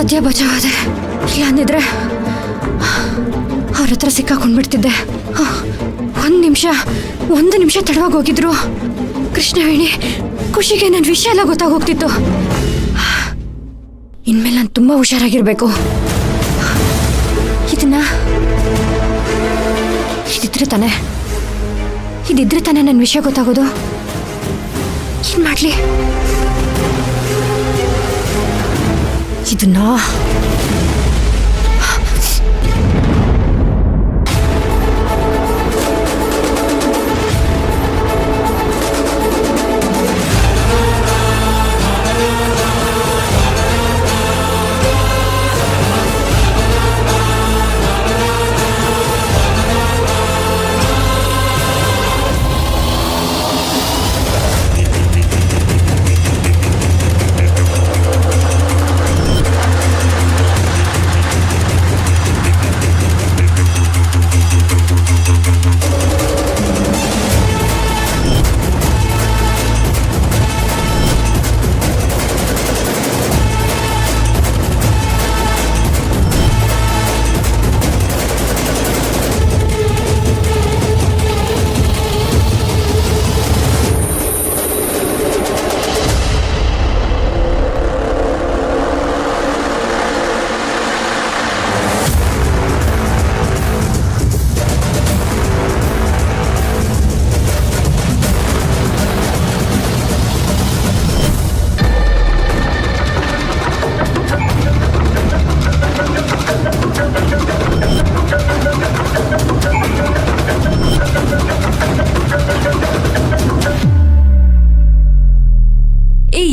ಸದ್ಯ ಬಚಾವಾದೆ, ಇಲ್ಲ ಅಂದಿದ್ರೆ ಅವ್ರ ಹತ್ರ ಸಿಕ್ಕಾಕೊಂಡ್ಬಿಡ್ತಿದ್ದೆ. ಒಂದು ನಿಮಿಷ ತಡವಾಗಿ ಹೋಗಿದ್ರು ಕೃಷ್ಣವೇಣಿ ಖುಷಿಗೆ ನನ್ನ ವಿಷಯ ಎಲ್ಲ ಗೊತ್ತಾಗೋಗ್ತಿತ್ತು. ಇನ್ಮೇಲೆ ನಾನು ತುಂಬಾ ಹುಷಾರಾಗಿರ್ಬೇಕು. ಇದಿದ್ರೆ ತಾನೇ ನನ್ನ ವಿಷಯ ಗೊತ್ತಾಗೋದು. ಏನ್ ಮಾಡ್ಲಿ? ಇದನ್ನ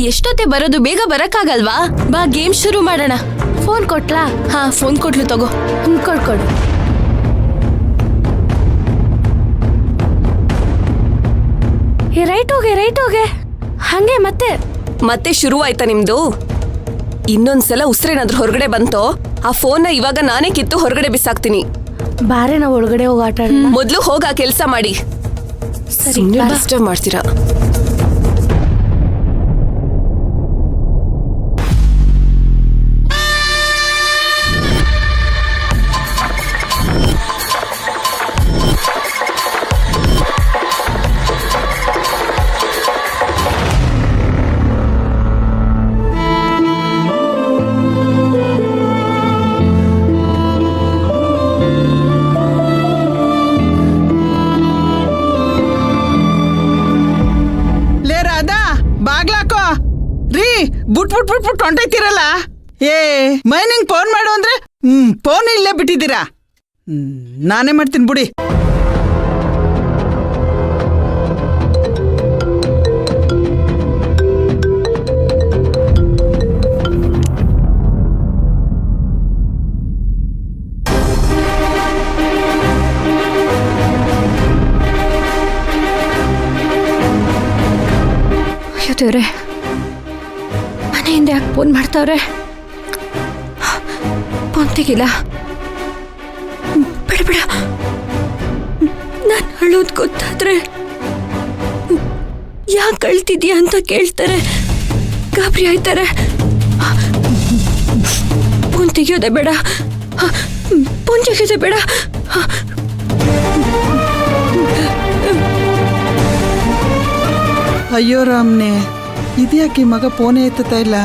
ಎಷ್ಟೊತ್ತೆ ಬರೋದು? ಬೇಗ ಬರಕ್ಕಾಗಲ್ವಾ? ಬಾ, ಗೇಮ್ ಶುರು ಮಾಡೋಣ. ಫೋನ್ ಕೊಟ್ಲಾ? ಹಾ, ಫೋನ್ ಕೊಟ್ಲು, ತಗೋ. ಕೊಡು. ರೈಟ್ ಹೋಗೆ. ಹಂಗೆ ಮತ್ತೆ ಶುರು ಆಯ್ತಾ ನಿಮ್ದು? ಇನ್ನೊಂದ್ಸಲ ಉಸಿರೇನಾದ್ರೂ ಹೊರಗಡೆ ಬಂತೋ ಆ ಫೋನ್ನ ಇವಾಗ ನಾನೇ ಕಿತ್ತು ಹೊರಗಡೆ ಬಿಸಾಕ್ತೀನಿ. ಬಾರೆ, ನಾವು ಒಳಗಡೆ ಹೋಗಿ ಆಟ ಆಡೋಣ. ಮೊದ್ಲು ಹೋಗ ಕೆಲಸ ಮಾಡಿ. ಡಿಸ್ಟರ್ಬ್ ಮಾಡ್ತೀರಾ? ಬಿಟ್ಬಿಟ್ಟು ಹೊಂಟೈತಿರಲ್ಲ. ಮೈನಿಂಗ್ ಫೋನ್ ಮಾಡು ಅಂದ್ರೆ ಫೋನ್ ಇಲ್ಲೇ ಬಿಟ್ಟಿದ್ದೀರಾ. ನಾನೇ ಮಾಡ್ತೀನಿ ಬಿಡಿ. ದೇವ್ರೆ, ಮನೆಯಿಂದ ಯಾಕೆ ಫೋನ್ ಮಾಡ್ತಾವ್ರೆ? ಫೋನ್ ತೆಗಿಲ್ಲ. ಬಿಡ, ನಾನು ಅಳೋದು ಗೊತ್ತಾದ್ರೆ ಯಾಕೆ ಅಳ್ತಿದ್ಯಾ ಅಂತ ಕೇಳ್ತಾರೆ, ಗಾಬರಿ ಆಯ್ತಾರೆ. ಫೋನ್ ತೆಗಿಯೋದೆ ಬೇಡ. ಅಯ್ಯೋ ರಾಮ್ನೆ, ಇದ್ಯಾಕೆ ಮಗ ಫೋನೇ ಎತ್ತುತ್ತಾ ಇಲ್ಲ?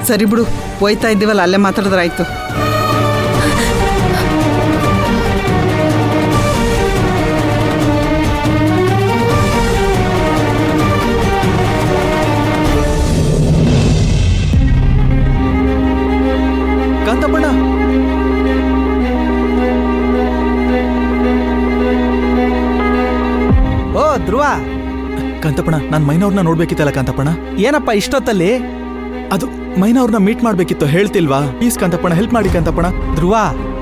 ಸರಿ ಬಿಡು, ಹೋಯ್ತಾ ಇದ್ದೀವಲ್ಲ, ಅಲ್ಲೇ ಮಾತಾಡಿದ್ರಾಯ್ತು. ಕಾಂತಪ್ಪಣ್ಣ, ಓ ಧ್ರುವ. ಕಾಂತಪ್ಪಣ್ಣ, ನಾನು ಮೈನವ್ರನ್ನ ನೋಡ್ಬೇಕಿತ್ತಲ್ಲ ಕಾಂತಪ್ಪಣ್ಣ. ಏನಪ್ಪ ಇಷ್ಟೊತ್ತಲ್ಲಿ? ಅದು ಮೈನವ್ರನ್ನ ಮೀಟ್ ಮಾಡ್ಬೇಕಿತ್ತು, ಹೇಳ್ತಿಲ್ವಾ? ಪ್ಲೀಸ್ ಕಾಂತಪ್ಪಣ್ಣ, ಹೆಲ್ಪ್ ಮಾಡಿ ಕಾಂತಪ್ಪಣ್ಣ. ಧ್ರುವ,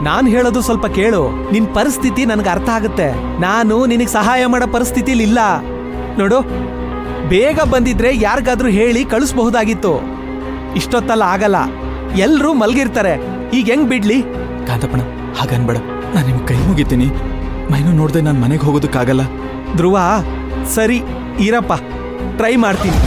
ನಾನ್ ಹೇಳೋದು ಸ್ವಲ್ಪ ಕೇಳು. ನಿನ್ ಪರಿಸ್ಥಿತಿ ನನಗೆ ಅರ್ಥ ಆಗುತ್ತೆ. ನಾನು ನಿನಗೆ ಸಹಾಯ ಮಾಡೋ ಪರಿಸ್ಥಿತಿಲಿ ಇಲ್ಲ ನೋಡು. ಬೇಗ ಬಂದಿದ್ರೆ ಯಾರಿಗಾದ್ರೂ ಹೇಳಿ ಕಳಿಸ್ಬಹುದಾಗಿತ್ತು. ಇಷ್ಟೊತ್ತಲ್ಲ ಆಗಲ್ಲ, ಎಲ್ರೂ ಮಲ್ಗಿರ್ತಾರೆ. ಈಗ ಹೆಂಗ್ ಬಿಡ್ಲಿ? ಕಾಂತಪ್ಪಣ್ಣ, ಹಾಗನ್ಬೇಡ, ನಾನು ನಿಮ್ಗೆ ಕೈ ಮುಗಿತೀನಿ. ಮೈನು ನೋಡ್ದೆ ನಾನು ಮನೆಗೆ ಹೋಗೋದಕ್ಕಾಗಲ್ಲ. ಧ್ರುವ, ಸರಿ ಇರಪ್ಪ, ಟ್ರೈ ಮಾಡ್ತೀನಿ.